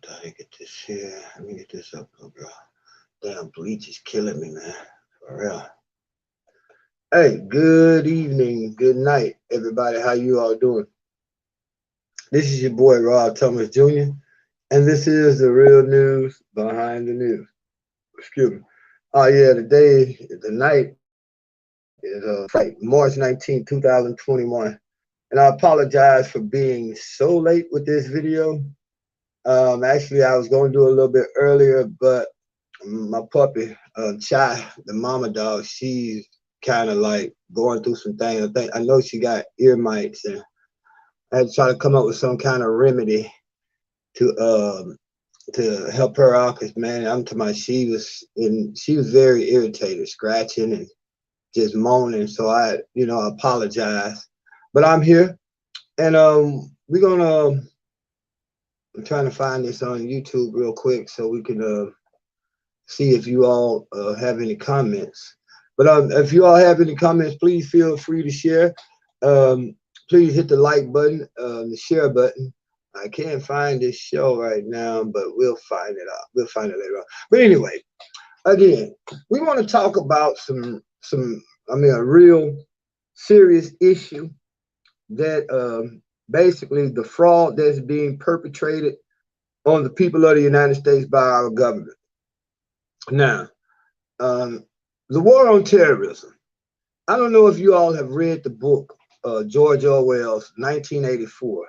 Gotta get this here. Let me get this up, little bro. Damn, bleach is killing me, man. For real. Hey, good evening, good night, everybody. How you all doing? This is your boy Rob Thomas Jr. and this is the real news behind the news. Excuse me. Oh yeah, the night is Friday, March 19, 2021. And I apologize for being so late with this video. Actually, I was going to do a little bit earlier, but my puppy, Chai, the mama dog, she's kind of like going through some things. I know she got ear mites, and I had to try to come up with some kind of remedy to help her out. Cause man, I'm talking about she was very irritated, scratching and just moaning. So I apologize, but I'm here, and we're gonna. I'm trying to find this on YouTube real quick so we can see if you all have any comments. But if you all have any comments, please feel free to share. Please hit the like button, the share button. I can't find this show right now, but we'll find it out. We'll find it later on. But anyway, again, we want to talk about a real serious issue that basically the fraud that's being perpetrated on the people of the United States by our government. Now, the war on terrorism. I don't know if you all have read the book, George Orwell's 1984,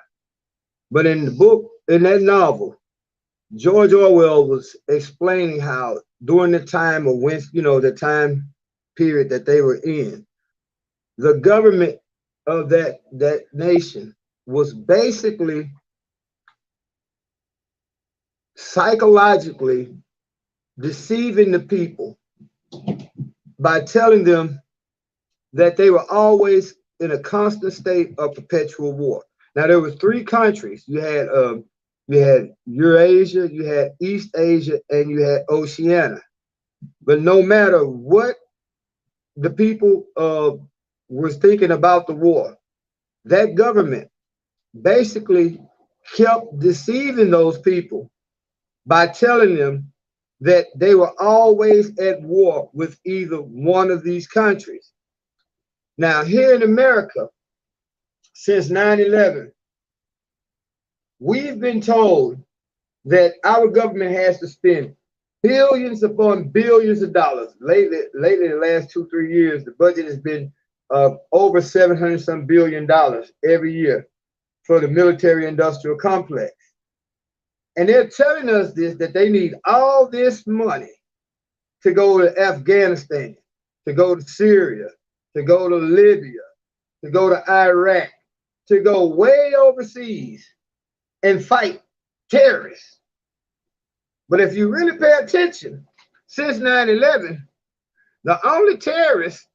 but in that novel, George Orwell was explaining how during the time of when, the time period that they were in, the government of that nation was basically psychologically deceiving the people by telling them that they were always in a constant state of perpetual war. Now there were three countries. You had Eurasia, you had East Asia, and you had Oceania. But no matter what the people was thinking about the war, that government basically kept deceiving those people by telling them that they were always at war with either one of these countries. Now, here in America, since 9/11, we've been told that our government has to spend billions upon billions of dollars. Lately, the last 2-3 years, the budget has been over 700 some billion dollars every year for the military-industrial complex. And they're telling us that they need all this money to go to Afghanistan, to go to Syria, to go to Libya, to go to Iraq, to go way overseas and fight terrorists. But if you really pay attention, since 9/11, the only terrorists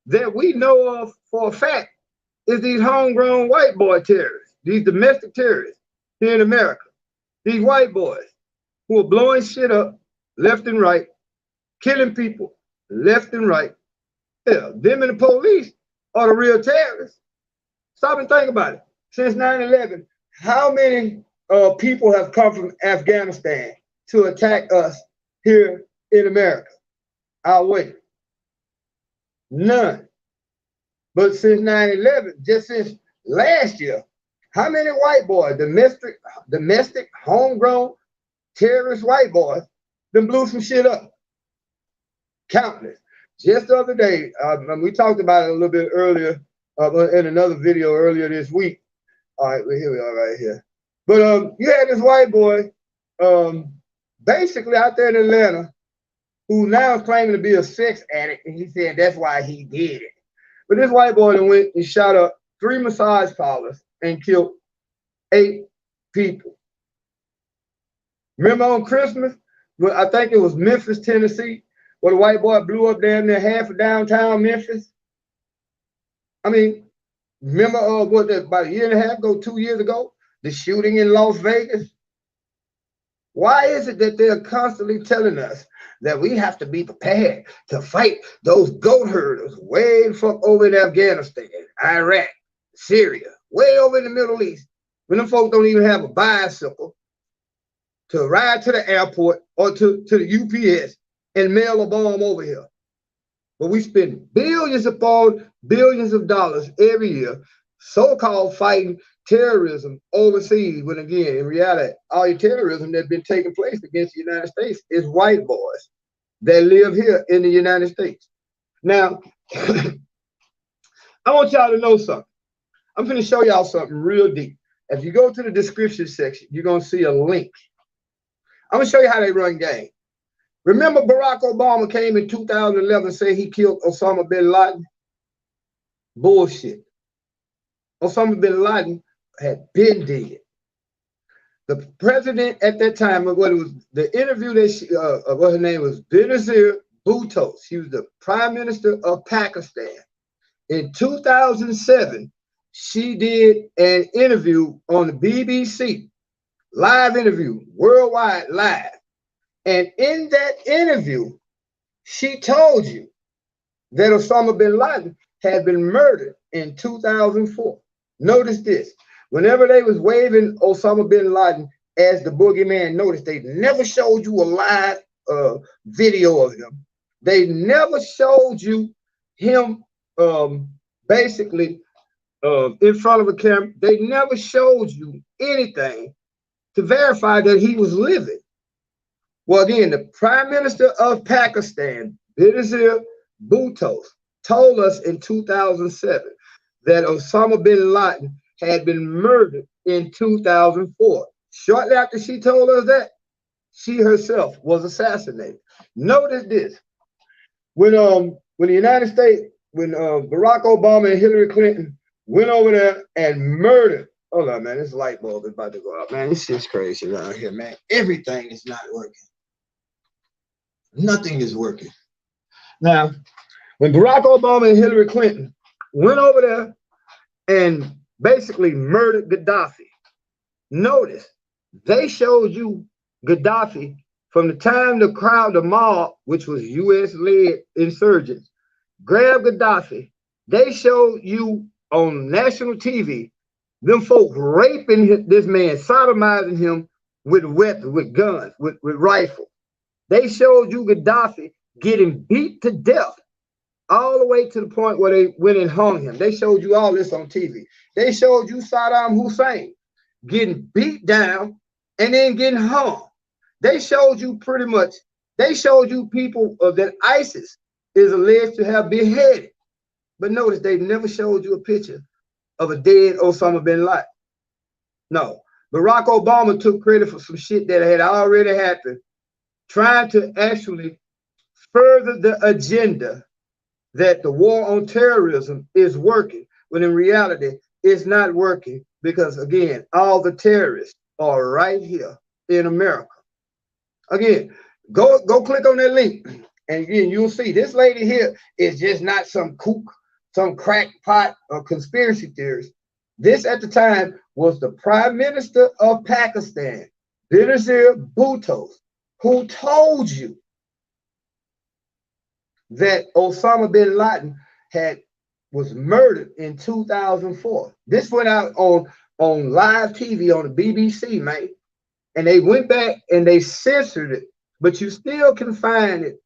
that we know of for a fact is these homegrown white boy terrorists, these domestic terrorists here in America. These white boys who are blowing shit up left and right, killing people left and right. Yeah, them and the police are the real terrorists. Stop and think about it. Since 9/11, how many people have come from Afghanistan to attack us here in America? Our way. None. But since 9/11, just since last year, how many white boys, domestic, homegrown, terrorist white boys, then blew some shit up? Countless. Just the other day, we talked about it a little bit earlier in another video earlier this week. All right, well, here we are right here. But you had this white boy basically out there in Atlanta who now is claiming to be a sex addict, and he said that's why he did it. But this white boy then went and shot up 3 massage parlors and killed 8 people. Remember on Christmas, I think it was Memphis, Tennessee, where the white boy blew up damn near half of downtown Memphis? I mean, remember about a year and a half ago, 2 years ago, the shooting in Las Vegas? Why is it that they're constantly telling us that we have to be prepared to fight those goat herders way the fuck over in Afghanistan, Iraq, Syria, way over in the Middle East, when them folks don't even have a bicycle to ride to the airport or to the UPS and mail a bomb over here. But we spend billions upon billions of dollars every year, so-called fighting terrorism overseas, when again, in reality, all the terrorism that's been taking place against the United States is white boys that live here in the United States. Now, I want y'all to know something. I'm going to show y'all something real deep. If you go to the description section, you're going to see a link. I'm going to show you how they run game. Remember Barack Obama came in 2011 and said he killed Osama bin Laden? Bullshit. Osama bin Laden had been dead. The president at that time, what it was, the interview that she, what her name was, Benazir Bhutto. She was the prime minister of Pakistan. In 2007, she did an interview on the BBC, live interview, worldwide live. And in that interview, she told you that Osama bin Laden had been murdered in 2004. Notice this. Whenever they was waving Osama bin Laden as the boogeyman, notice they never showed you a live video of him. They never showed you him basically in front of a camera. They never showed you anything to verify that he was living. Well, again, the Prime Minister of Pakistan, Benazir Bhutto, told us in 2007 that Osama bin Laden had been murdered in 2004. Shortly after she told us that, she herself was assassinated. Notice this. When the United States, when Barack Obama and Hillary Clinton went over there and murdered, hold on, man, this light bulb is about to go out, man. This shit's crazy around here, man. Everything is not working. Nothing is working. Now, when Barack Obama and Hillary Clinton went over there and basically murdered Gaddafi, notice they showed you Gaddafi from the time the crowd, the mob, which was US-led insurgents, grabbed Gaddafi. They showed you on national TV, them folks raping this man, sodomizing him with weapons, with guns, with rifles. They showed you Gaddafi getting beat to death all the way to the point where they went and hung him. They showed you all this on TV. They showed you Saddam Hussein getting beat down and then getting hung. They showed you pretty much, they showed you people that ISIS is alleged to have beheaded. But notice they never showed you a picture of a dead Osama bin Laden. No, Barack Obama took credit for some shit that had already happened, trying to actually further the agenda that the war on terrorism is working, when in reality it's not working, because again, all the terrorists are right here in America. Again, go click on that link, and again, you'll see this lady here is just not some kook, some crackpot or conspiracy theorist. This at the time was the Prime Minister of Pakistan, Benazir Bhutto, who told you that Osama bin Laden was murdered in 2004. This went out on live TV on the BBC, man. And they went back and they censored it, but you still can find it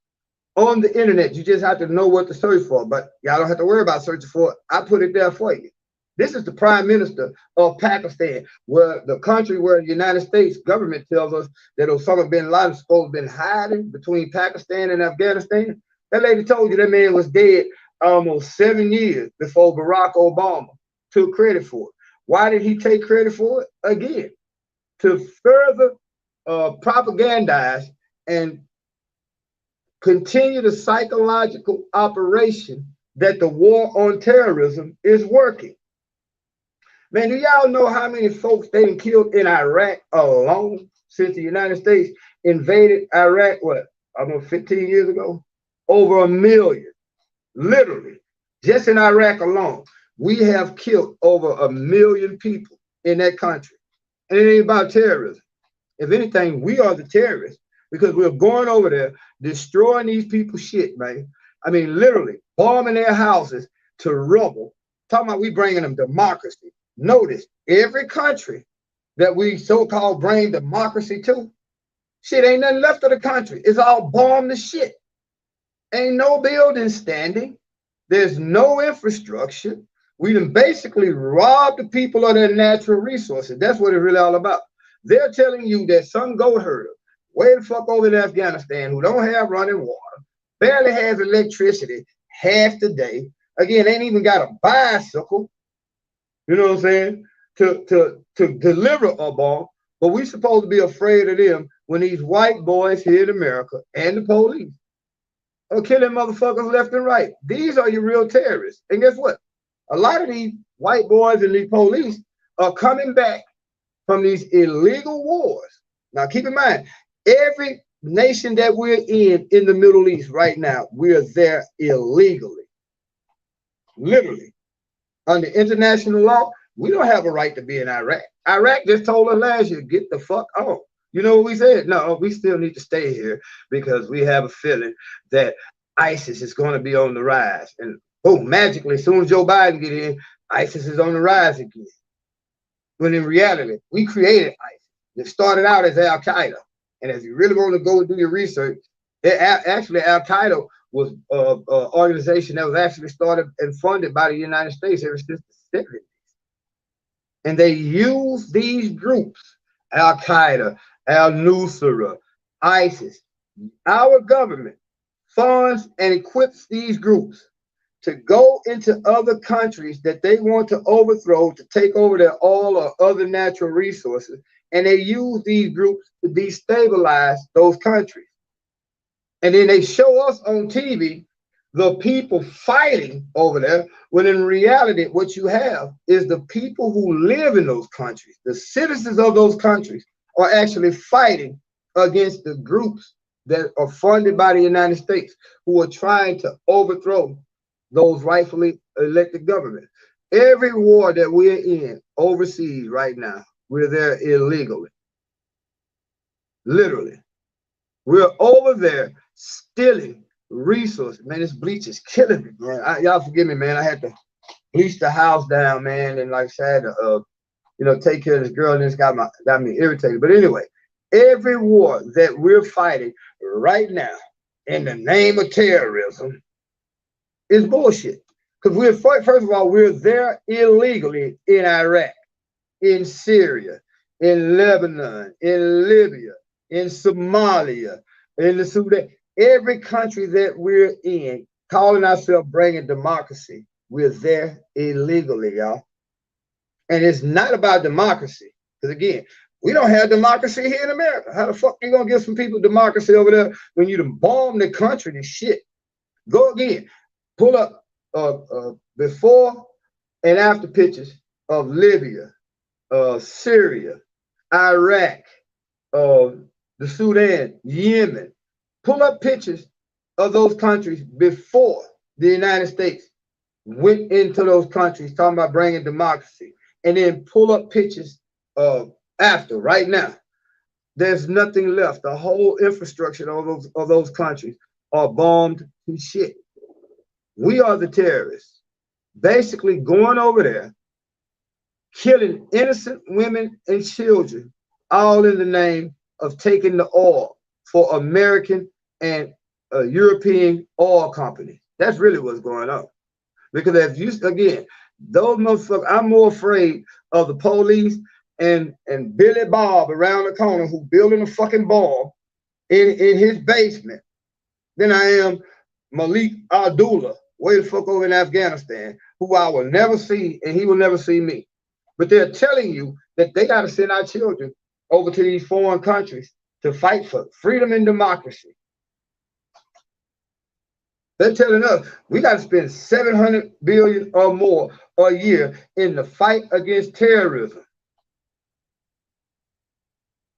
on the internet. You just have to know what to search for, but y'all don't have to worry about searching for it. I put it there for you. This is the Prime Minister of Pakistan, where the country where the United States government tells us that Osama bin Laden is supposed to have been hiding between Pakistan and Afghanistan. That lady told you that man was dead almost 7 years before Barack Obama took credit for it. Why did he take credit for it? Again, to further propagandize and continue the psychological operation that the war on terrorism is working. Man, do y'all know how many folks they killed in Iraq alone since the United States invaded Iraq, what, almost 15 years ago? Over 1 million, literally, just in Iraq alone. We have killed over 1 million people in that country. And it ain't about terrorism. If anything, we are the terrorists, because we're going over there, destroying these people's shit, man. I mean, literally, bombing their houses to rubble. Talking about we bringing them democracy. Notice, every country that we so-called bring democracy to, Shit, ain't nothing left of the country. It's all bombed to shit. Ain't no building standing. There's no infrastructure. We done basically robbed the people of their natural resources. That's what it's really all about. They're telling you that some goat herder way the fuck over in Afghanistan who don't have running water, barely has electricity half the day, again, ain't even got a bicycle, you know what I'm saying, to deliver a bomb, but we supposed to be afraid of them when these white boys here in America and the police are killing motherfuckers left and right. These are your real terrorists. And guess what? A lot of these white boys and these police are coming back from these illegal wars. Now, keep in mind, every nation that we're in the Middle East right now, we're there illegally. Literally. Under international law, we don't have a right to be in Iraq. Iraq just told us last year, get the fuck out. You know what we said? No, we still need to stay here because we have a feeling that ISIS is going to be on the rise. And boom, magically, as soon as Joe Biden get in, ISIS is on the rise again. When in reality, we created ISIS. It started out as Al-Qaeda. And if you really want to go and do your research, actually Al-Qaeda was an organization that was actually started and funded by the United States ever since the 70s. And they use these groups, Al-Qaeda, Al-Nusra, ISIS. Our government funds and equips these groups to go into other countries that they want to overthrow, to take over their oil or other natural resources. And they use these groups to destabilize those countries. And then they show us on TV the people fighting over there, when in reality, what you have is the people who live in those countries, the citizens of those countries, are actually fighting against the groups that are funded by the United States, who are trying to overthrow those rightfully elected governments. Every war that we're in overseas right now, we're there illegally. Literally. We're over there stealing resources. Man, this bleach is killing me, man. Y'all forgive me, man. I had to bleach the house down, man, and like I said, take care of this girl, and it's got me irritated. But anyway, every war that we're fighting right now in the name of terrorism is bullshit. Because first of all, we're there illegally in Iraq, in Syria, in Lebanon, in Libya, in Somalia, in the Sudan. Every country that we're in, calling ourselves bringing democracy, we're there illegally, y'all. And it's not about democracy. Because again, we don't have democracy here in America. How the fuck you gonna give some people democracy over there when you done bomb the country to shit? Go again. Pull up before and after pictures of Libya, Syria, Iraq, the Sudan, Yemen. Pull up pictures of those countries before the United States went into those countries talking about bringing democracy, and then pull up pictures of after, right now. There's nothing left. The whole infrastructure of those countries are bombed to shit. We are the terrorists, basically going over there, killing innocent women and children, all in the name of taking the oil for American and European oil companies. That's really what's going on. Because if you, again, those motherfuckers, I'm more afraid of the police and Billy Bob around the corner who building a fucking bomb in his basement than I am Malik Abdullah, way the fuck over in Afghanistan, who I will never see and he will never see me. But they're telling you that they got to send our children over to these foreign countries to fight for freedom and democracy. They're telling us we got to spend $700 billion or more a year in the fight against terrorism.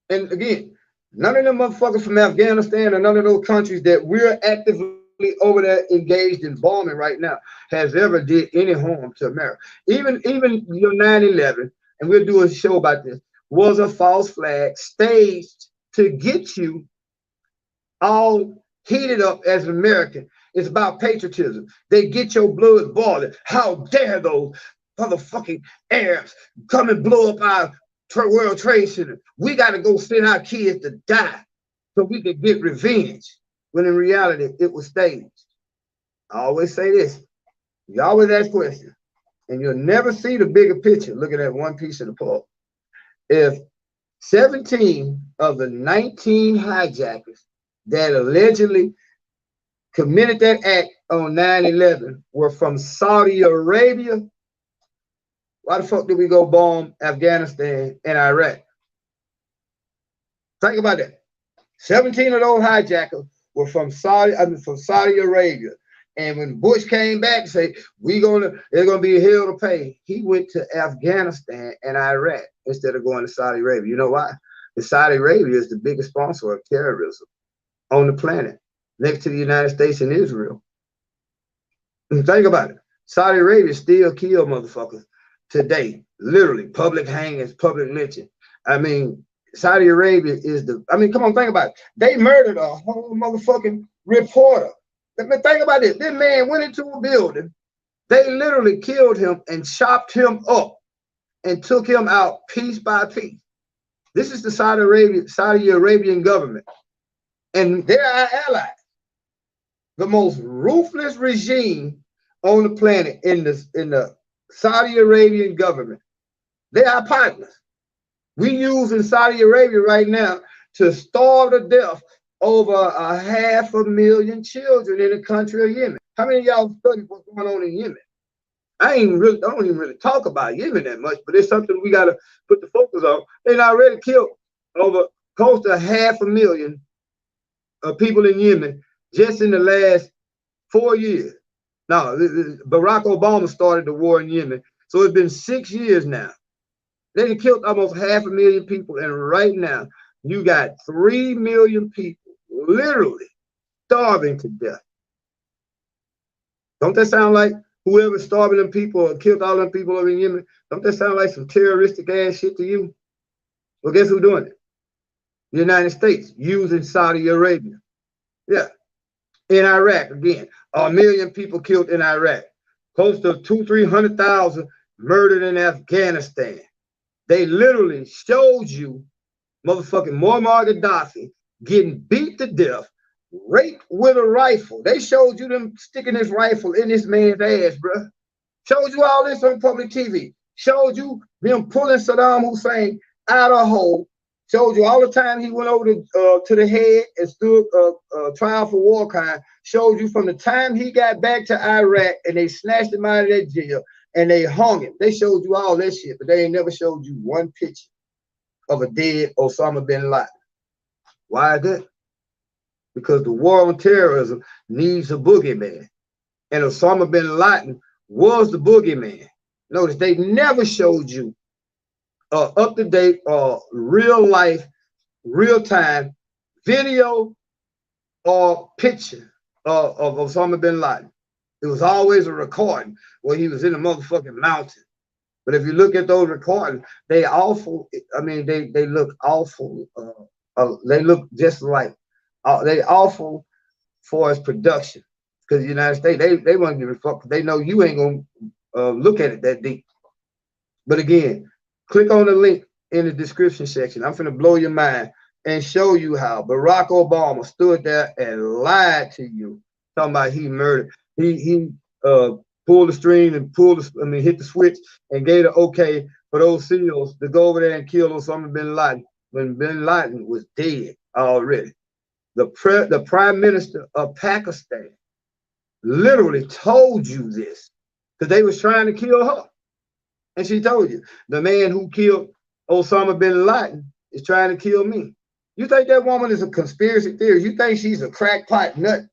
And again, none of them motherfuckers from Afghanistan or none of those countries that we're actively over there engaged in bombing right now has ever did any harm to America. Even your 9/11, and we'll do a show about this, was a false flag staged to get you all heated up as an American. It's about patriotism. They get your blood boiling. How dare those motherfucking Arabs come and blow up our World Trade Center? We got to go send our kids to die. so we could get revenge, when in reality it was staged. I always say this, you always ask questions, and you'll never see the bigger picture looking at one piece of the puzzle. If 17 of the 19 hijackers that allegedly committed that act on 9/11 were from Saudi Arabia, why the fuck did we go bomb Afghanistan and Iraq? Think about that. 17 of those hijackers were from Saudi Arabia. And when Bush came back and said, there's gonna be a hell to pay, he went to Afghanistan and Iraq instead of going to Saudi Arabia. You know why? Because Saudi Arabia is the biggest sponsor of terrorism on the planet, next to the United States and Israel. And think about it. Saudi Arabia still kill motherfuckers today. Literally, public hangings, public lynching. I mean, Saudi Arabia is come on, think about it. They murdered a whole motherfucking reporter. Let me think about this. This man went into a building. They literally killed him and chopped him up and took him out piece by piece. This is the Saudi Arabian government. And they're our allies. The most ruthless regime on the planet in the Saudi Arabian government. They're our partners. We use in Saudi Arabia right now to starve to death over 500,000 children in the country of Yemen. How many of y'all study what's going on in Yemen? I don't even really talk about Yemen that much, but it's something we got to put the focus on. They already killed over close to 500,000 people in Yemen just in the last 4 years. Now, Barack Obama started the war in Yemen, so it's been 6 years now. They killed almost 500,000 people, and right now you got 3 million people literally starving to death. Don't that sound like whoever's starving them people or killed all them people over in Yemen? Don't that sound like some terroristic ass shit to you? Well, guess who's doing it? The United States using Saudi Arabia. Yeah. In Iraq, again, 1 million people killed in Iraq. Close to 200,000-300,000 murdered in Afghanistan. They literally showed you motherfucking Muammar Gaddafi getting beat to death, raped with a rifle. They showed you them sticking this rifle in this man's ass, bro. Showed you all this on public TV. Showed you them pulling Saddam Hussein out of a hole. Showed you all the time he went over to the head and stood trial for war crime. Showed you from the time he got back to Iraq and they snatched him out of that jail and they hung him. They showed you all that shit, but they ain't never showed you one picture of a dead Osama bin Laden. Why is that? Because the war on terrorism needs a boogeyman. And Osama bin Laden was the boogeyman. Notice they never showed you up-to-date real life, real-time video or picture of Osama bin Laden. It was always a recording where he was in a motherfucking mountain. But if you look at those recordings, they awful. I mean, they look awful. They look just like they awful for its production. Because the United States, they want to give a fuck. They know you ain't gonna look at it that deep. But again, click on the link in the description section. I'm finna blow your mind and show you how Barack Obama stood there and lied to you, talking about he murdered. He pulled the string and hit the switch and gave the okay for those SEALs to go over there and kill Osama bin Laden when bin Laden was dead already. The prime minister of Pakistan literally told you this because they was trying to kill her. And she told you, the man who killed Osama bin Laden is trying to kill me. You think that woman is a conspiracy theorist? You think she's a crackpot nut?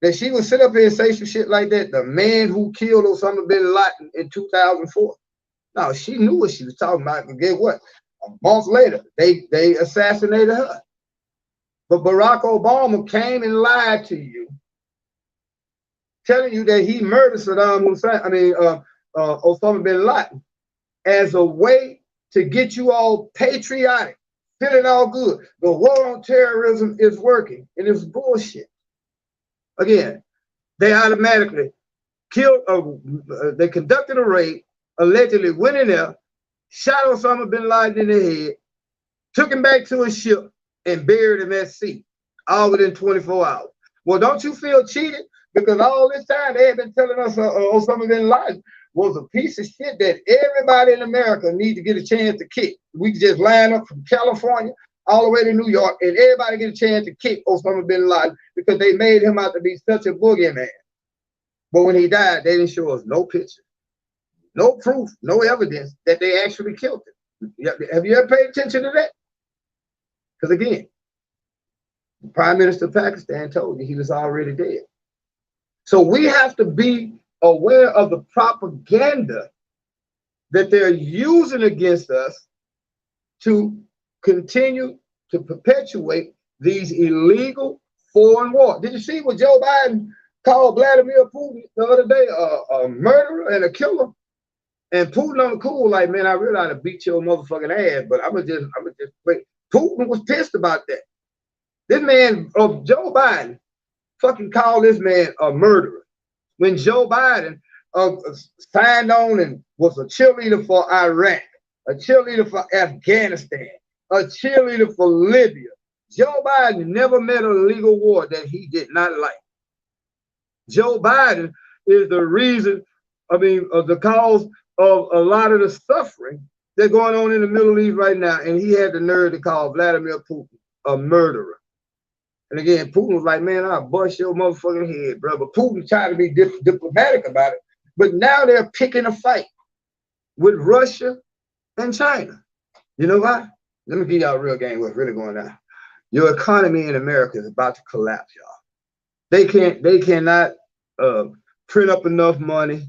That she would sit up here and say some shit like that? The man who killed Osama bin Laden in 2004. No, she knew what she was talking about. But guess what? A month later, they assassinated her. But Barack Obama came and lied to you, telling you that he murdered Osama bin Laden as a way to get you all patriotic, feeling all good. The war on terrorism is working, and it's bullshit. Again, they automatically killed, they conducted a raid, allegedly went in there, shot Osama bin Laden in the head, took him back to his ship, and buried him at sea. all within 24 hours. Well, don't you feel cheated? Because all this time they have been telling us Osama bin Laden was a piece of shit that everybody in America need to get a chance to kick. We could just line up from California all the way to New York and everybody get a chance to kick Osama bin Laden because they made him out to be such a boogeyman. But when he died, they didn't show us no picture, no proof, no evidence that they actually killed him. Have you ever paid attention to that? Because again, the Prime Minister of Pakistan told you he was already dead. So we have to be aware of the propaganda that they're using against us to continue to perpetuate these illegal foreign wars. Did you see what Joe Biden called Vladimir Putin the other day a murderer and a killer? And Putin on the cool, like, man, I realize I beat your motherfucking ass, but I'm gonna just wait. Putin was pissed about that. This man, Joe Biden, fucking called this man a murderer. When Joe Biden signed on and was a cheerleader for Iraq, a cheerleader for Afghanistan, a cheerleader for Libya. Joe Biden never met a legal war that he did not like. Joe Biden is the reason, the cause of a lot of the suffering that's going on in the Middle East right now. And he had the nerve to call Vladimir Putin a murderer. And again, Putin was like, man, I'll bust your motherfucking head, bro. But Putin tried to be diplomatic about it. But now they're picking a fight with Russia and China. You know why? Let me give y'all a real game what's really going on. Your economy in America is about to collapse, y'all. They cannot print up enough money,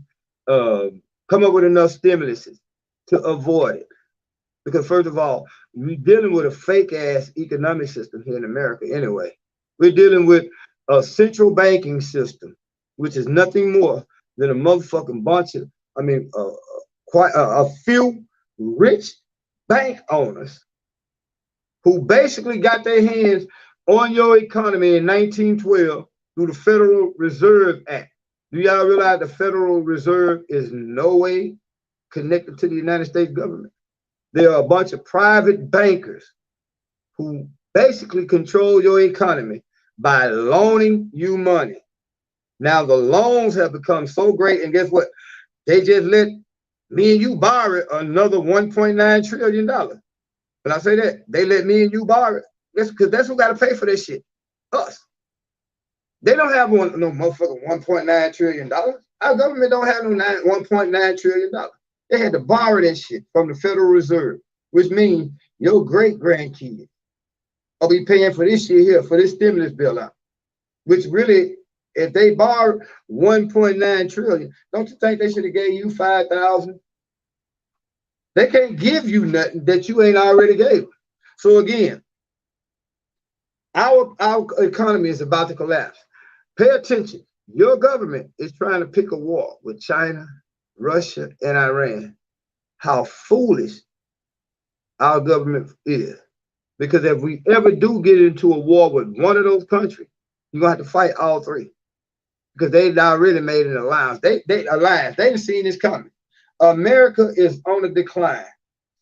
come up with enough stimuluses to avoid it. Because first of all, we're dealing with a fake ass economic system here in America anyway. We're dealing with a central banking system, which is nothing more than a motherfucking bunch of, quite a few rich bank owners who basically got their hands on your economy in 1912 through the Federal Reserve Act. Do y'all realize the Federal Reserve is no way connected to the United States government? There are a bunch of private bankers who basically control your economy by loaning you money. Now the loans have become so great, and guess what? They just let me and you borrow another $1.9 trillion. But I say that, they let me and you borrow it. That's because that's who got to pay for this shit. Us. They don't have no motherfucking $1.9 trillion. Our government don't have no $1.9 trillion. They had to borrow that shit from the Federal Reserve, which means your great-grandkids will be paying for this shit here, for this stimulus bill out. Which really, if they borrow 1.9 trillion, don't you think they should have gave you 5,000? They can't give you nothing that you ain't already gave them. So again, our economy is about to collapse. Pay attention. Your government is trying to pick a war with China, Russia, and Iran. How foolish our government is. Because if we ever do get into a war with one of those countries, you're going to have to fight all three. Because they've already made an alliance. They didn't see this coming. America is on a decline.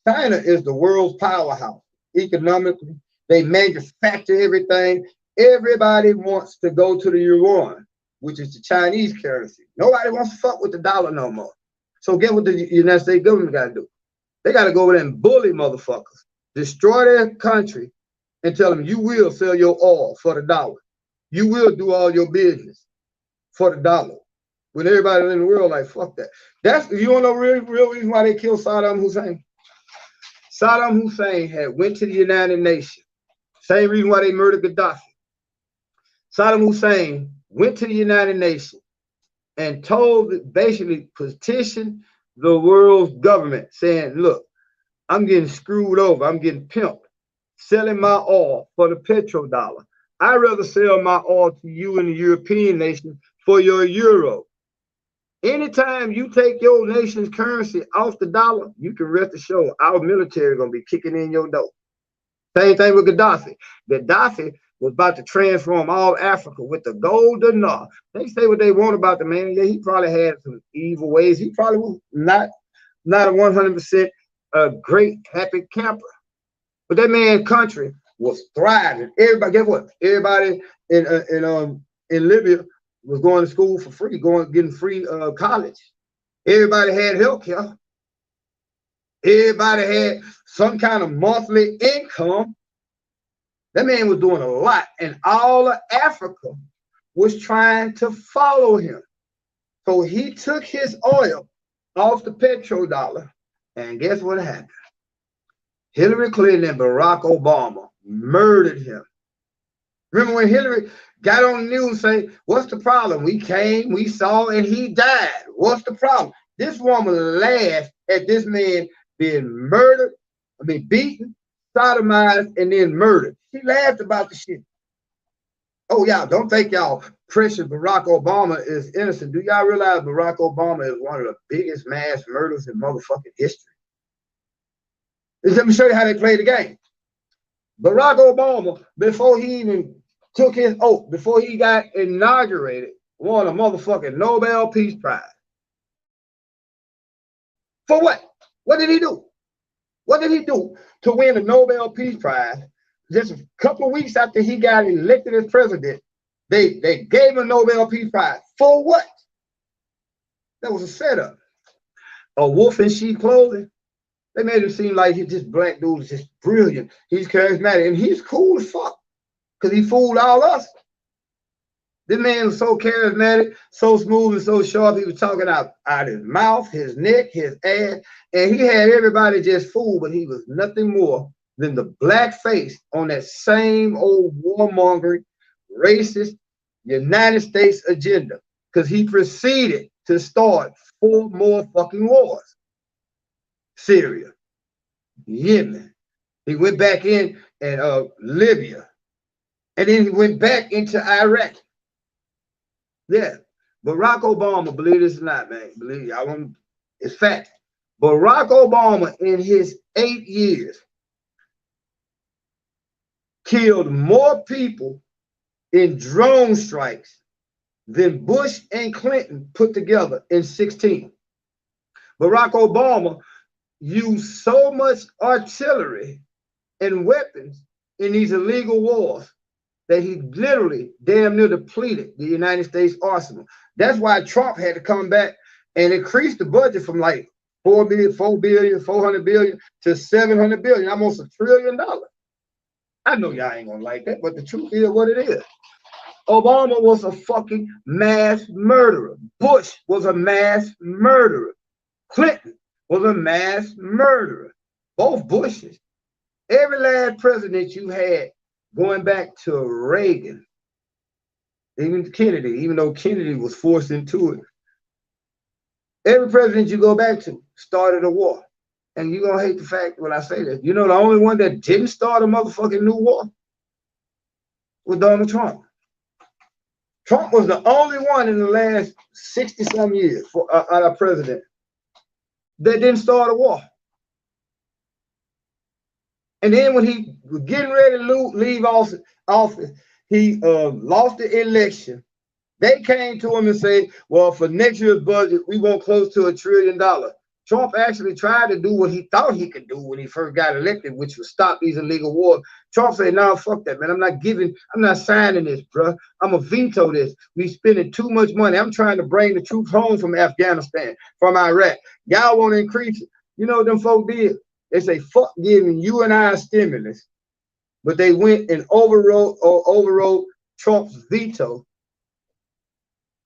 China is the world's powerhouse economically. They manufacture everything. Everybody wants to go to the yuan, which is the Chinese currency. Nobody wants to fuck with the dollar no more. So get what the United States government got to do. They got to go over there and bully motherfuckers, destroy their country, and tell them you will sell your oil for the dollar. You will do all your business for the dollar. When everybody in the world like, fuck that. That's, you don't know real reason why they killed Saddam Hussein. Saddam Hussein went to the United Nations. Same reason why they murdered Gaddafi. Saddam Hussein went to the United Nations and basically petitioned the world's government saying, look, I'm getting screwed over. I'm getting pimped, selling my oil for the petrodollar. I'd rather sell my oil to you in the European nation for your euro. Anytime you take your nation's currency off the dollar, you can rest assured our military is going to be kicking in your door. Same thing with Gaddafi. Gaddafi was about to transform all Africa with the golden dinar. They say what they want about the man. Yeah, he probably had some evil ways. He probably was not a 100% great, happy camper. But that man's country was thriving. Everybody, guess what? Everybody in Libya was going to school for free, getting free college. Everybody had health care. Everybody had some kind of monthly income. That man was doing a lot, and all of Africa was trying to follow him. So he took his oil off the petrodollar, and guess what happened? Hillary Clinton and Barack Obama murdered him. Remember when Hillary got on the news and say, what's the problem? We came, we saw, and he died. What's the problem? This woman laughed at this man being murdered, beaten, sodomized, and then murdered. She laughed about the shit. Oh, y'all, don't think y'all pressure Barack Obama is innocent. Do y'all realize Barack Obama is one of the biggest mass murders in motherfucking history? Let me show you how they play the game. Barack Obama, before he even took his oath, before he got inaugurated, won a motherfucking Nobel Peace Prize. For what? What did he do? What did he do to win the Nobel Peace Prize? Just a couple of weeks after he got elected as president, they gave him a Nobel Peace Prize. For what? That was a setup. A wolf in sheep clothing. They made him seem like this black dude is just brilliant. He's charismatic, and he's cool as fuck because he fooled all us. This man was so charismatic, so smooth, and so sharp. He was talking out his mouth, his neck, his ass, and he had everybody just fooled, but he was nothing more than the black face on that same old warmongering, racist United States agenda, because he proceeded to start 4 more fucking wars. Syria, Yemen. He went back in and Libya, and then he went back into Iraq. Yeah, Barack Obama, believe this or not, man, believe y'all want, it's fact. Barack Obama in his 8 years killed more people in drone strikes than Bush and Clinton put together in 16. Barack Obama used so much artillery and weapons in these illegal wars that he literally damn near depleted the United States arsenal. That's why Trump had to come back and increase the budget from like 4 billion, 400 billion to 700 billion, almost $1 trillion. I know y'all ain't gonna like that, but the truth is what it is. Obama was a fucking mass murderer. Bush was a mass murderer. Clinton was a mass murderer. Both Bushes. Every last president you had going back to Reagan, even Kennedy, even though Kennedy was forced into it. Every president you go back to started a war. And you're going to hate the fact when I say this. You know, the only one that didn't start a motherfucking new war was Donald Trump. Trump was the only one in the last 60-some years for a president that didn't start a war. And then when he was getting ready to leave office, he lost the election. They came to him and said, well, for next year's budget, we want close to $1 trillion. Trump actually tried to do what he thought he could do when he first got elected, which was stop these illegal wars. Trump said, no, fuck that, man. I'm not signing this, bro. I'm going to veto this. We spending too much money. I'm trying to bring the troops home from Afghanistan, from Iraq. Y'all want to increase it. You know what them folk did? They say, fuck giving you and I a stimulus. But they went and overrode Trump's veto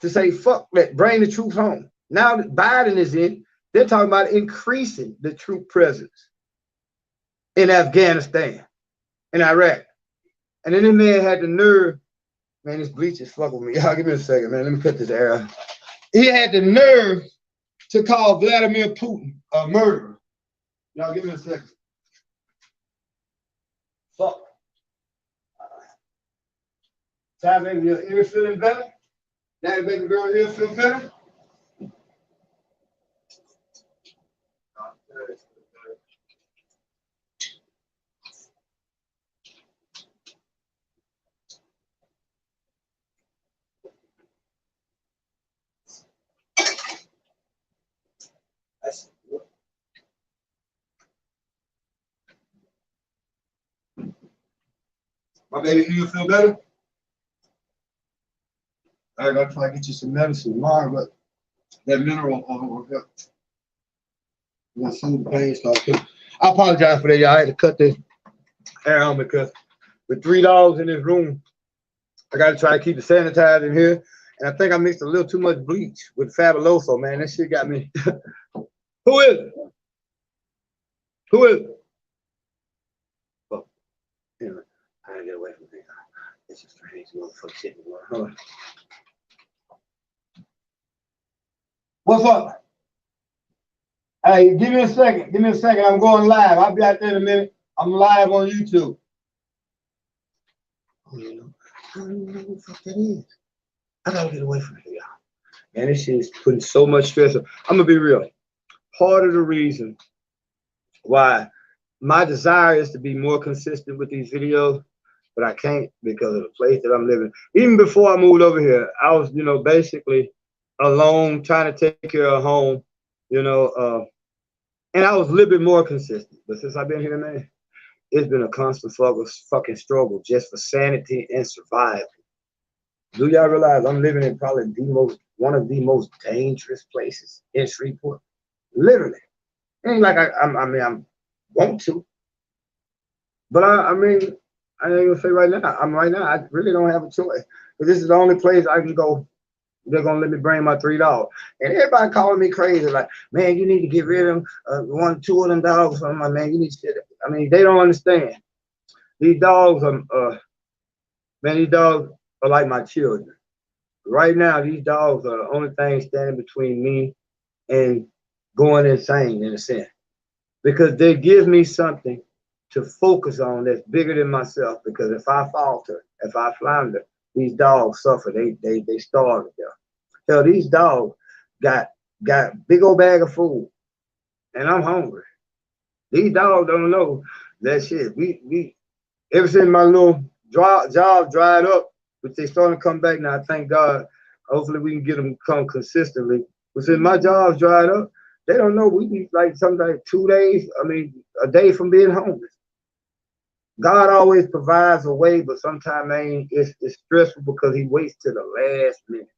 to say, fuck that, bring the troops home. Now that Biden is in, they're talking about increasing the troop presence in Afghanistan, in Iraq. And then this man had the nerve, man, this bleach is fucking with me. Y'all give me a second, man. Let me cut this air out. He had the nerve to call Vladimir Putin a murderer. Y'all give me a second. Fuck. Time, baby, your ear feeling better? Now, baby girl, ear feel better? My baby, you feel better? I gotta try to get you some medicine tomorrow, but that mineral will help. My some pain starts too. I apologize for that, y'all. I had to cut this hair on because with 3 dogs in this room, I gotta try to keep it sanitized in here. And I think I mixed a little too much bleach with Fabuloso, man. That shit got me. Who is it? Who is it? Oh, anyway, I gotta get away from here. It's a strange motherfucker shit. Hold on. What's up? Hey, give me a second. Give me a second. I'm going live. I'll be out there in a minute. I'm live on YouTube. I don't know what the fuck that is. I gotta get away from here, y'all. Man, this shit is putting so much stress on. I'm gonna be real. Part of the reason why my desire is to be more consistent with these videos, but I can't because of the place that I'm living. Even before I moved over here, I was, basically alone, trying to take care of home, and I was a little bit more consistent. But since I've been here, man, it's been a constant fucking struggle just for sanity and survival. Do y'all realize I'm living in probably one of the most dangerous places in Shreveport? Literally. It ain't like I want to. But I ain't gonna say right now. I really don't have a choice. But this is the only place I can go. They're gonna let me bring my 3 dogs. And everybody calling me crazy, like, man, you need to get rid of them, 2 of them dogs. I'm like, man, you need to. I mean, they don't understand. These dogs are these dogs are like my children. Right now, these dogs are the only thing standing between me and going insane, in a sense, because they give me something to focus on that's bigger than myself. Because if I falter, if I flounder, these dogs suffer. They starve to death. Hell, these dogs got big old bag of food, and I'm hungry. These dogs don't know that shit. We ever since my little job dried up, which they starting to come back now. Thank God. Hopefully we can get them to come consistently. But since my job's dried up, they don't know we be like sometimes 2 days. I mean, a day from being homeless. God always provides a way, but sometimes, man, it's stressful because He waits to the last minute.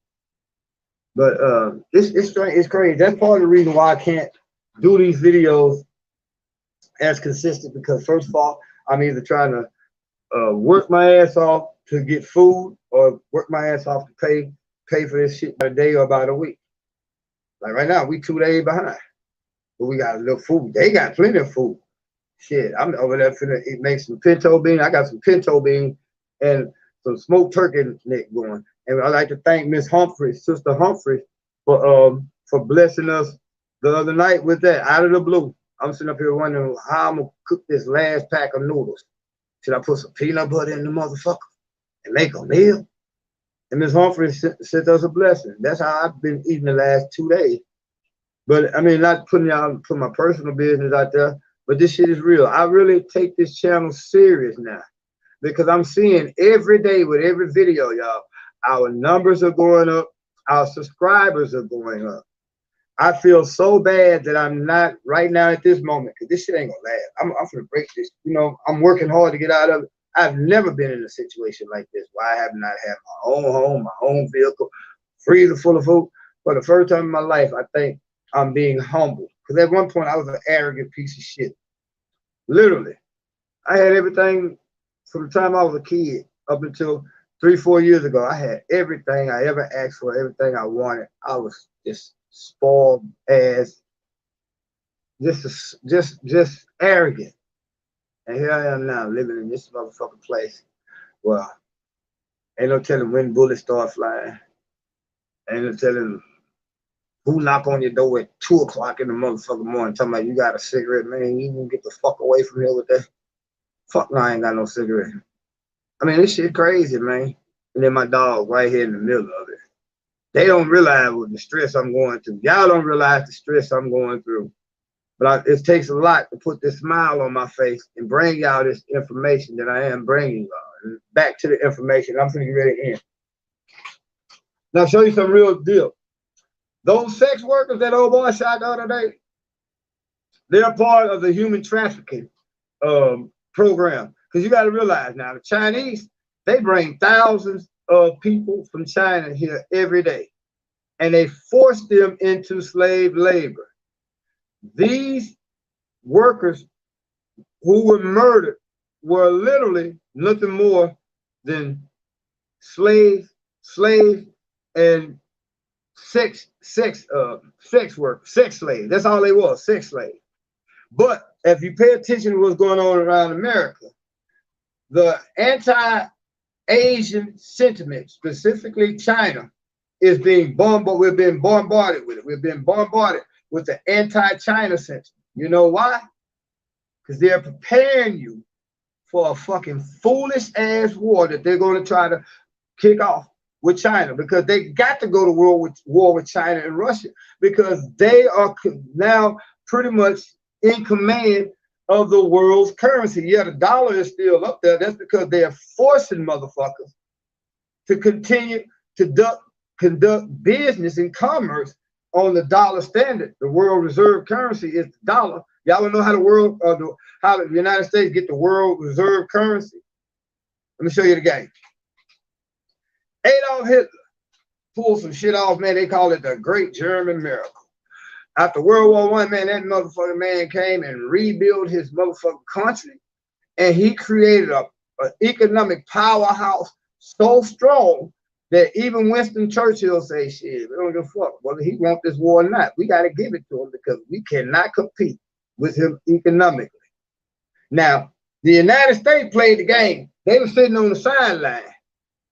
But it's crazy. That's part of the reason why I can't do these videos as consistent, because first of all, I'm either trying to work my ass off to get food or work my ass off to pay for this shit by a day or about a week. Like right now, we 2 days behind, but we got a little food. They got plenty of food. Shit, I'm over there finna make some pinto beans. I got some pinto beans and some smoked turkey neck going. And I'd like to thank Miss Humphreys, Sister Humphreys, for blessing us the other night with that out of the blue. I'm sitting up here wondering how I'm gonna cook this last pack of noodles. Should I put some peanut butter in the motherfucker and make a meal? And Miss Humphreys sent us a blessing. That's how I've been eating the last 2 days. But I mean, not put my personal business out there, but this shit is real. I really take this channel serious now, because I'm seeing every day with every video, y'all, our numbers are going up, our subscribers are going up. I feel so bad that I'm not right now at this moment, because this shit ain't gonna last. I'm gonna break this. I'm working hard to get out of it. I've never been in a situation like this where I have not had my own home, my own vehicle, freezer full of food. For the first time in my life, I think I'm being humble. Because at one point, I was an arrogant piece of shit. Literally. I had everything from the time I was a kid up until 3-4 years ago. I had everything I ever asked for, everything I wanted. I was just spoiled as just arrogant. And here I am now living in this motherfucking place. Well, ain't no telling when bullets start flying. Ain't no telling who knock on your door at 2 o'clock in the motherfucking morning talking about you got a cigarette, man. You can get the fuck away from here with that. Fuck no, I ain't got no cigarette. I mean, this shit crazy, man. And then my dog right here in the middle of it. They don't realize what the stress I'm going through. Y'all don't realize the stress I'm going through. But it takes a lot to put this smile on my face and bring y'all this information that I am bringing y'all. And back to the information. I'm going to get ready to end. Now, I'll show you some real deal. Those sex workers that old boy shot the other day, they're part of the human trafficking program. Because you got to realize now, the Chinese, they bring thousands of people from China here every day, and they force them into slave labor. These workers who were murdered were literally nothing more than slave, and sex work, sex slave. That's all they was, sex slave. But if you pay attention to what's going on around America, the anti-Asian sentiment, specifically China, is being bombarded. We've been bombarded with it. We've been bombarded with the anti-China sentiment. You know why? Because they're preparing you for a fucking foolish ass war that they're going to try to kick off with China, because they got to go to war with China and Russia, because they are now pretty much in command of the world's currency. Yeah, the dollar is still up there. That's because they are forcing motherfuckers to continue to conduct business and commerce on the dollar standard. The world reserve currency is the dollar. Y'all want to know how the world, how the United States get the world reserve currency? Let me show you the game. Adolf Hitler pulled some shit off, man. They call it the Great German Miracle. After World War I, man, that motherfucking man came and rebuilt his motherfucking country, and he created an economic powerhouse so strong that even Winston Churchill say, shit, we don't give a fuck whether he want this war or not. We got to give it to him because we cannot compete with him economically. Now, the United States played the game. They were sitting on the sideline,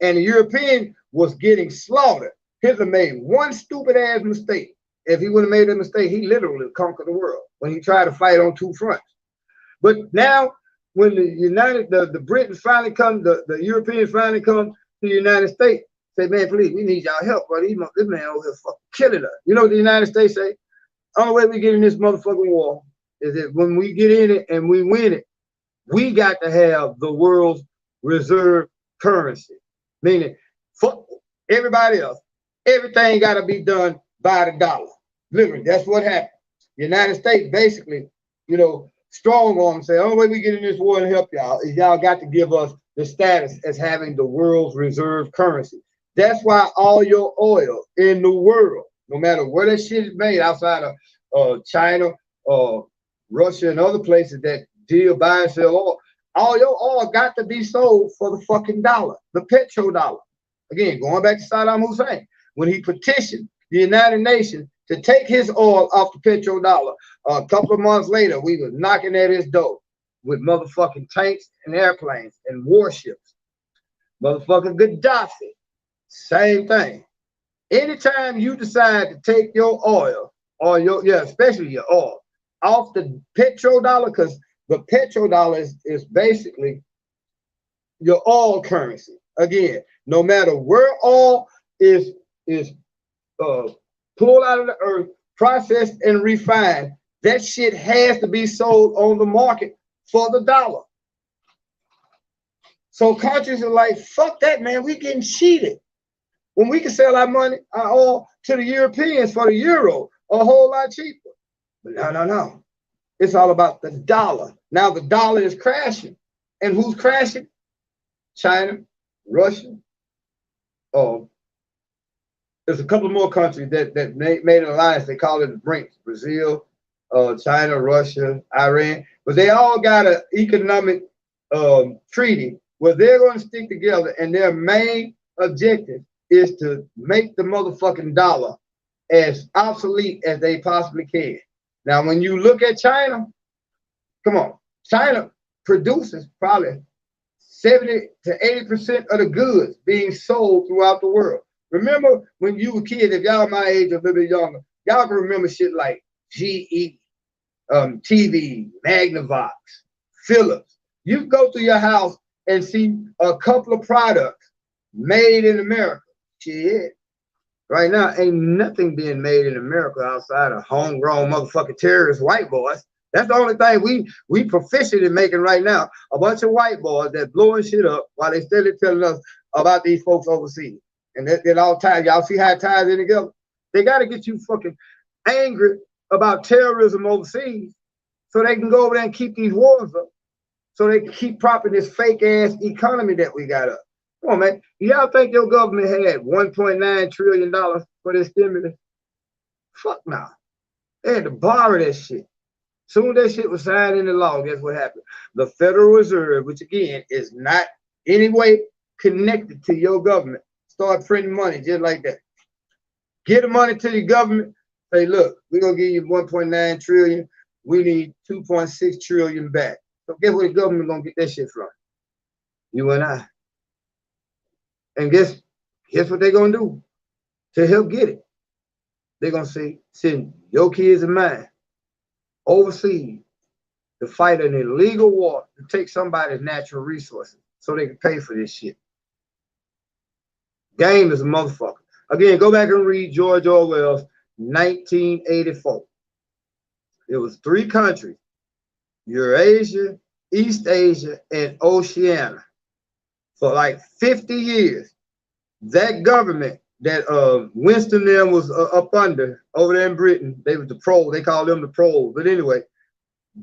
and the European was getting slaughtered. Hitler made one stupid ass mistake. If he would have made a mistake, he literally conquered the world when he tried to fight on two fronts. But now, when the Britons finally come, the Europeans finally come to the United States, say, man, please, we need y'all help, buddy. This man over here fucking killing us. You know what the United States say? Only way we get in this motherfucking war is that when we get in it and we win it, we got to have the world's reserve currency. Meaning, fuck everybody else. Everything got to be done by the dollar. Literally, that's what happened. The United States basically, strong on them, say, only way we get in this war and help y'all is y'all got to give us the status as having the world's reserve currency. That's why all your oil in the world, no matter where that shit is made outside of China, Russia, and other places that deal, buy and sell oil, all your oil got to be sold for the fucking dollar, the petrodollar. Again, going back to Saddam Hussein, when he petitioned the United Nations to take his oil off the petrodollar, a couple of months later, we were knocking at his door with motherfucking tanks and airplanes and warships. Motherfucking Gaddafi, same thing. Anytime you decide to take your oil, or especially your oil, off the petrodollar, because the petrodollar is basically your oil currency. Again, no matter where oil is pulled out of the earth, processed and refined, that shit has to be sold on the market for the dollar. So countries are like, fuck that, man, we getting cheated. When we can sell our oil to the Europeans for the euro a whole lot cheaper. But no. It's all about the dollar. Now the dollar is crashing. And who's crashing? China, Russia. There's a couple more countries that made an alliance. They call it the BRICS: Brazil, China, Russia, Iran. But they all got an economic treaty where they're going to stick together, and their main objective is to make the motherfucking dollar as obsolete as they possibly can. Now, when you look at China, come on, China produces probably 70 to 80% of the goods being sold throughout the world. Remember when you were kids, if y'all my age or a little bit younger, y'all can remember shit like GE, TV, Magnavox, Philips. You go through your house and see a couple of products made in America. Shit. Right now, ain't nothing being made in America outside of homegrown motherfucking terrorist white boys. That's the only thing we proficient in making right now. A bunch of white boys that blowing shit up while they still telling us about these folks overseas. And that all ties. Y'all see how it ties in together? They got to get you fucking angry about terrorism overseas so they can go over there and keep these wars up. So they keep propping this fake ass economy that we got up. Come on, man. Y'all think your government had $1.9 trillion for this stimulus? Fuck no. They had to borrow that shit. Soon as that shit was signed into law, guess what happened? The Federal Reserve, which again is not any way connected to your government, start printing money just like that. Get the money to the government. Say, look, we're gonna give you 1.9 trillion. We need 2.6 trillion back. So guess where the government gonna get that shit from? You and I. And guess what they're gonna do to help get it? They're gonna say, send your kids and mine overseas to fight an illegal war to take somebody's natural resources so they can pay for this shit. Game is a motherfucker. Again, go back and read George Orwell's 1984. It was 3 countries, Eurasia, East Asia, and Oceania. For like 50 years, that government that Winston then was up under over there in Britain, they was the proles, they called them the proles. But anyway,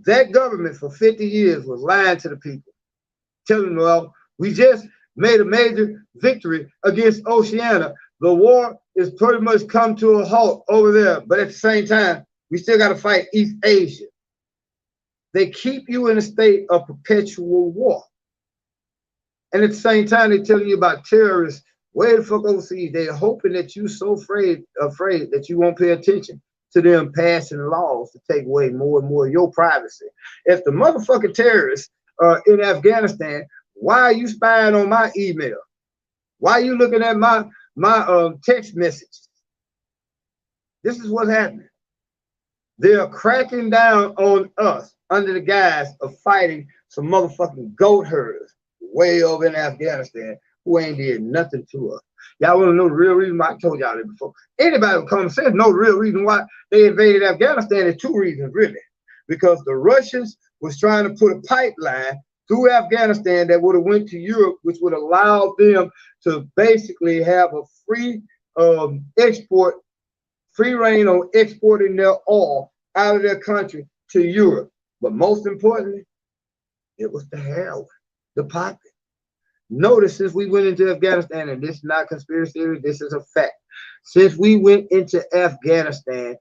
that government for 50 years was lying to the people, telling them, well, we just made a major victory against Oceania. The war is pretty much come to a halt over there, but at the same time, we still got to fight East Asia. They keep you in a state of perpetual war. And at the same time, they're telling you about terrorists way the fuck overseas. They're hoping that you're so afraid that you won't pay attention to them passing laws to take away more and more of your privacy. If the motherfucking terrorists are in Afghanistan, why are you spying on my email? Why are you looking at my text messages? This is what's happening. They're cracking down on us under the guise of fighting some motherfucking goat herders way over in Afghanistan who ain't did nothing to us. Y'all want to know the real reason why? I told y'all that before. Anybody with common sense know the real reason why they invaded Afghanistan. There's 2 reasons, really. Because the Russians was trying to put a pipeline through Afghanistan that would have went to Europe, which would allow them to basically have a free free reign on exporting their oil out of their country to Europe. But most importantly, it was the heroin, the poppy. Notice since we went into Afghanistan, and this is not conspiracy theory, this is a fact. Since we went into Afghanistan,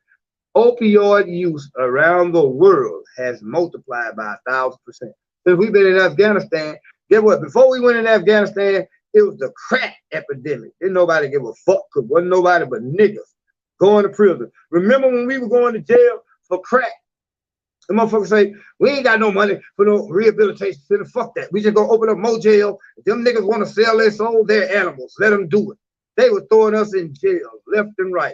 opioid use around the world has multiplied by 1,000%. Since we've been in Afghanistan, get what? Before we went in Afghanistan, it was the crack epidemic. Didn't nobody give a fuck, because wasn't nobody but niggas going to prison. Remember when we were going to jail for crack? The motherfuckers say, we ain't got no money for no rehabilitation center. Fuck that. We just gonna open up more jail. If them niggas want to sell their soul, they're animals. Let them do it. They were throwing us in jail left and right.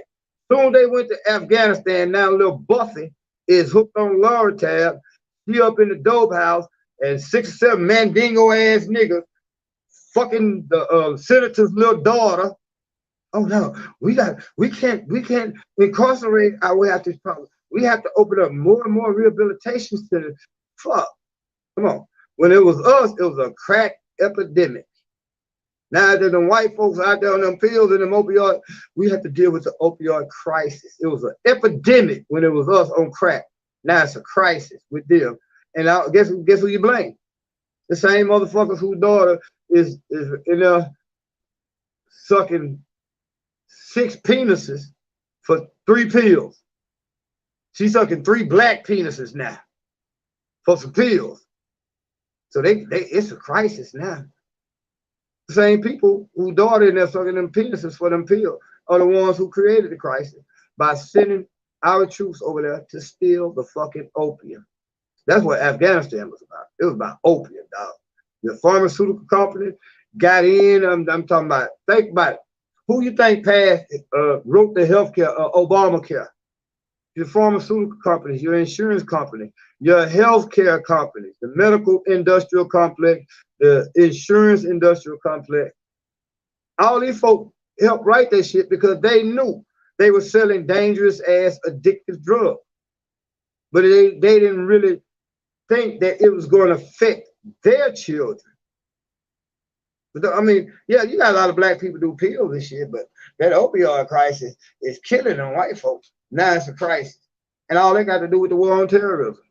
Soon they went to Afghanistan. Now little Buffy is hooked on Loratab. She up in the dope house, and 6 or 7 mandingo ass niggas fucking the senator's little daughter. Oh no, we can't incarcerate our way out this problem. We have to open up more and more rehabilitation centers. Fuck. Come on. When it was us, it was a crack epidemic. Now that the white folks out there on them pills and them opioid, we have to deal with the opioid crisis. It was an epidemic when it was us on crack. Now it's a crisis with them. And guess who you blame? The same motherfuckers whose daughter is in there sucking 6 penises for 3 pills. She's sucking 3 black penises now for some pills. So it's a crisis now. The same people whose daughter in there sucking them penises for them pills are the ones who created the crisis by sending our troops over there to steal the fucking opium. That's what Afghanistan was about. It was about opium, dog. The pharmaceutical company got in. I'm talking about, think about it. Who you think wrote the healthcare, Obamacare? Your pharmaceutical companies, your insurance company, your healthcare companies, the medical industrial complex, the insurance industrial complex. All these folks helped write that shit because they knew they were selling dangerous ass addictive drugs. But they didn't really think that it was going to affect their children. But I mean, yeah, you got a lot of black people do pills and shit, but that opioid crisis is killing them white folks. Now it's a crisis. And all they got to do with the war on terrorism.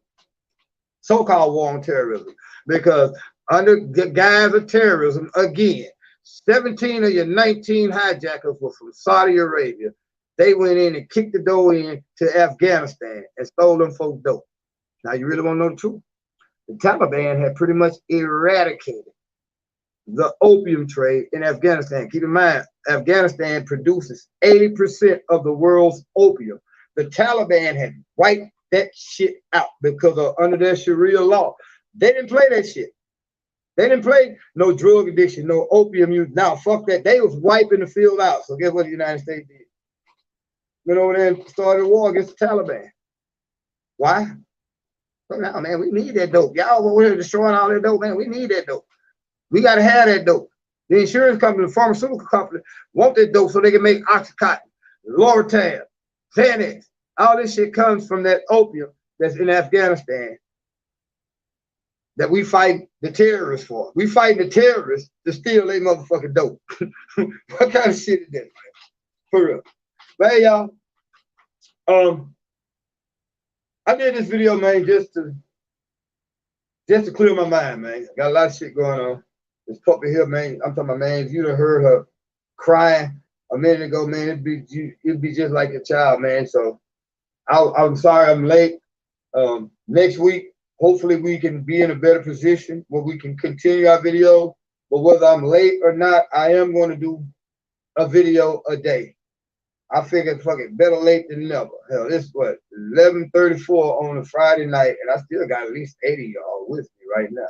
So-called war on terrorism. because under the guise of terrorism, again, 17 of your 19 hijackers were from Saudi Arabia. They went in and kicked the door in to Afghanistan and stole them folks' dope. Now, you really want to know the truth? The Taliban had pretty much eradicated the opium trade in Afghanistan. Keep in mind, Afghanistan produces 80% of the world's opium. The Taliban had wiped that shit out because of under their Sharia law. They didn't play that shit. They didn't play no drug addiction, no opium use. Now, fuck that. They was wiping the field out. So guess what the United States did? Went over there and started a war against the Taliban. Why? So now, man, we need that dope. Y'all over here destroying all that dope, man. We need that dope. We got to have that dope. The insurance company, the pharmaceutical company want that dope so they can make Oxycontin, Loratab, Xanax. All this shit comes from that opium that's in Afghanistan that we fight the terrorists for. We fighting the terrorists to steal their motherfucking dope. What kind of shit is that, man? For real. But hey, y'all, I did this video, man, just to clear my mind, man. Got a lot of shit going on. This puppy here, man, I'm talking about, man, if you'd have heard her crying a minute ago, man, it'd be just like a child, man. So I'm sorry I'm late. Next week, hopefully we can be in a better position where we can continue our video. But whether I'm late or not, I am going to do a video a day. I figured, fuck it, better late than never. Hell, this what, 11:34 on a Friday night, and I still got at least 80 of y'all with me right now.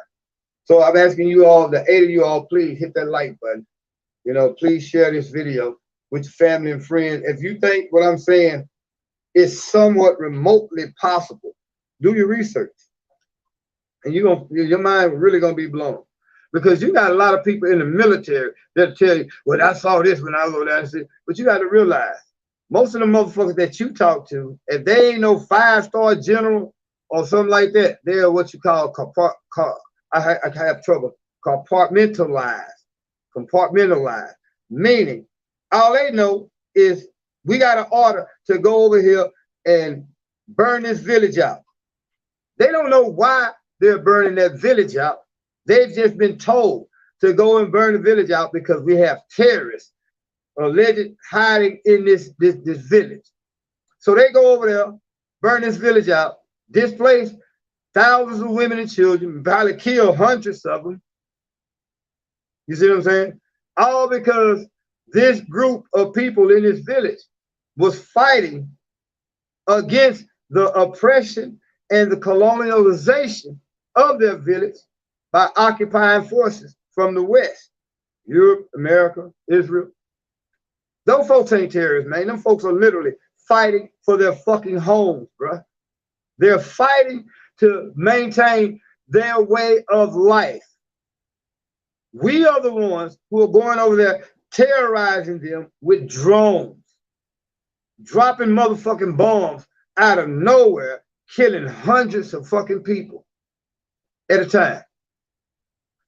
So I'm asking you all, the 8 of you all, please hit that like button. You know, please share this video with your family and friends. If you think what I'm saying is somewhat remotely possible, do your research. And your mind really gonna be blown. Because you got a lot of people in the military that tell you, well, I saw this when I was over there. But you got to realize, most of the motherfuckers that you talk to, if they ain't no 5-star general or something like that, they're what you call I have trouble compartmentalized, meaning all they know is we got an order to go over here and burn this village out. They don't know why they're burning that village out. They've just been told to go and burn the village out because we have terrorists alleged hiding in this village. So they go over there, burn this village out, displace thousands of women and children, probably kill hundreds of them. You see what I'm saying? All because this group of people in this village was fighting against the oppression and the colonialization of their village by occupying forces from the West, Europe, America, Israel. Those folks ain't terrorists, man. Them folks are literally fighting for their fucking homes, bro. They're fighting to maintain their way of life. We are the ones who are going over there terrorizing them with drones, dropping motherfucking bombs out of nowhere, killing hundreds of fucking people at a time.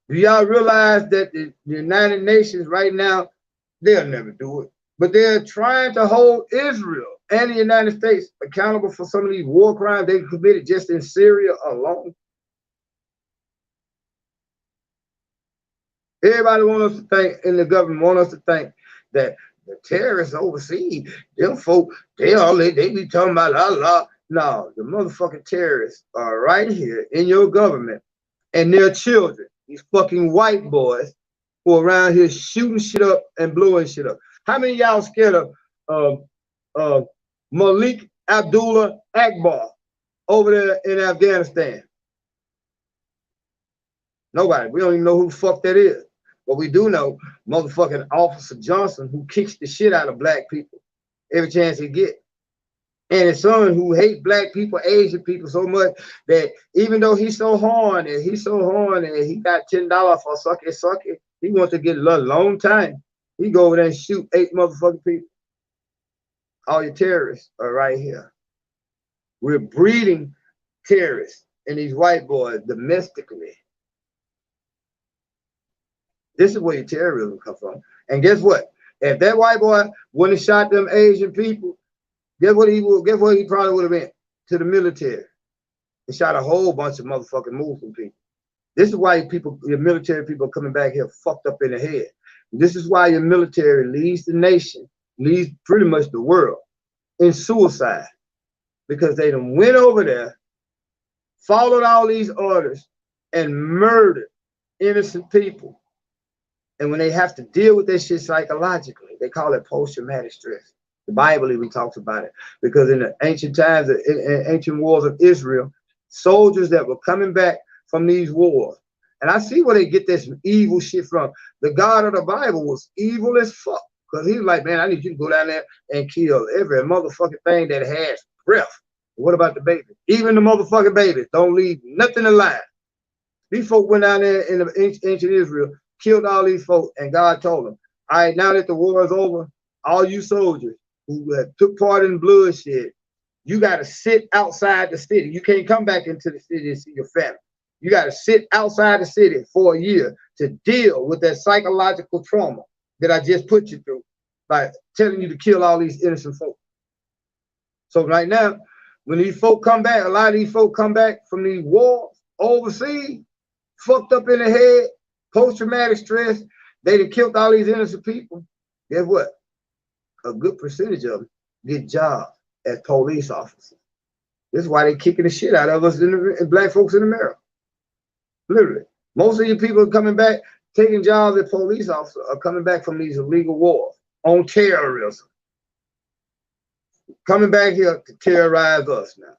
Do y'all realize that the United Nations right now, they'll never do it, but they're trying to hold Israel and the United States accountable for some of these war crimes they committed just in Syria alone? Everybody want us to think, and the government want us to think that the terrorists overseas, them folk, they be talking about Allah. No, the motherfucking terrorists are right here in your government, and their children, these fucking white boys who are around here shooting shit up and blowing shit up. How many of y'all scared of Malik Abdullah Akbar over there in Afghanistan? Nobody. We don't even know who the fuck that is. But we do know motherfucking Officer Johnson, who kicks the shit out of black people every chance he get. And his son, who hates black people, Asian people so much that even though he's so horny, and he got $10 for sucky, he wants to get a long time. He go over there and shoot 8 motherfucking people. All your terrorists are right here. We're breeding terrorists and these white boys domestically. This is where your terrorism comes from. And guess what? If that white boy wouldn't have shot them Asian people, guess what he probably would have been? To the military. He shot a whole bunch of motherfucking Muslim people. This is why your military people coming back here fucked up in the head. This is why your military leads the nation, leads pretty much the world in suicide, because they done went over there, followed all these orders, and murdered innocent people. And when they have to deal with this shit psychologically, they call it post-traumatic stress. The Bible even talks about it, because in the ancient times, in ancient wars of Israel, soldiers that were coming back from these wars, and I see where they get this evil shit from. The God of the Bible was evil as fuck, because he was like, man, I need you to go down there and kill every motherfucking thing that has breath. What about the baby? Even the motherfucking babies, don't leave nothing alive. These folk went down there in the ancient Israel, killed all these folks, and God told them, all right, now that the war is over, all you soldiers who took part in bloodshed, you got to sit outside the city. You can't come back into the city and see your family. You got to sit outside the city for a year to deal with that psychological trauma that I just put you through by telling you to kill all these innocent folks. So right now, when these folk come back, a lot of these folk come back from these wars overseas, fucked up in the head, post-traumatic stress, they done killed all these innocent people. Guess what? A good percentage of them get jobs as police officers. This is why they kicking the shit out of us in black folks in America. Literally. Most of you people coming back, taking jobs as police officers, are coming back from these illegal wars on terrorism. Coming back here to terrorize us now.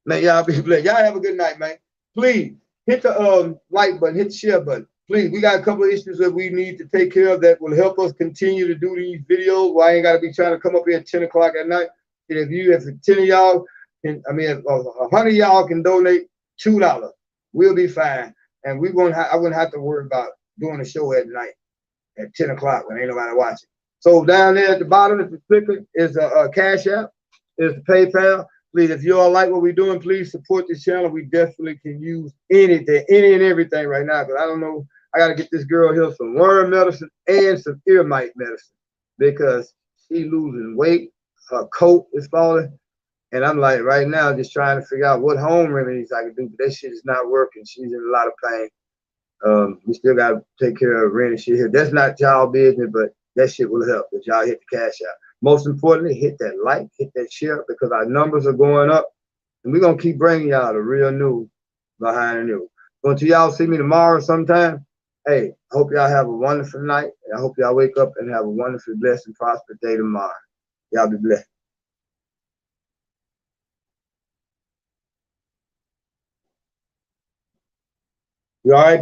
Man, y'all be blessed. Y'all have a good night, man. Please hit the like button, hit the share button. Please, we got a couple of issues that we need to take care of that will help us continue to do these videos. Well, I ain't got to be trying to come up here at 10 o'clock at night. If 10 of y'all can, if 100 of y'all can donate $2, we'll be fine. And I wouldn't have to worry about doing a show at night at 10 o'clock when ain't nobody watching. So down there at the bottom, if you click it, is a Cash App, is the PayPal. Please, if you all like what we're doing, please support this channel. We definitely can use anything, any and everything right now. Because I don't know, I got to get this girl here some worm medicine and some ear mite medicine because she's losing weight. Her coat is falling. And I'm like, right now, just trying to figure out what home remedies I can do. But that shit is not working. She's in a lot of pain. We still got to take care of rent and shit here. That's not y'all business, but that shit will help if y'all hit the Cash App. Most importantly, hit that like, hit that share, because our numbers are going up. And we're going to keep bringing y'all the real news behind the news. So until y'all see me tomorrow sometime, hey, I hope y'all have a wonderful night. And I hope y'all wake up and have a wonderful, blessed, and prosperous day tomorrow. Y'all be blessed. You all right?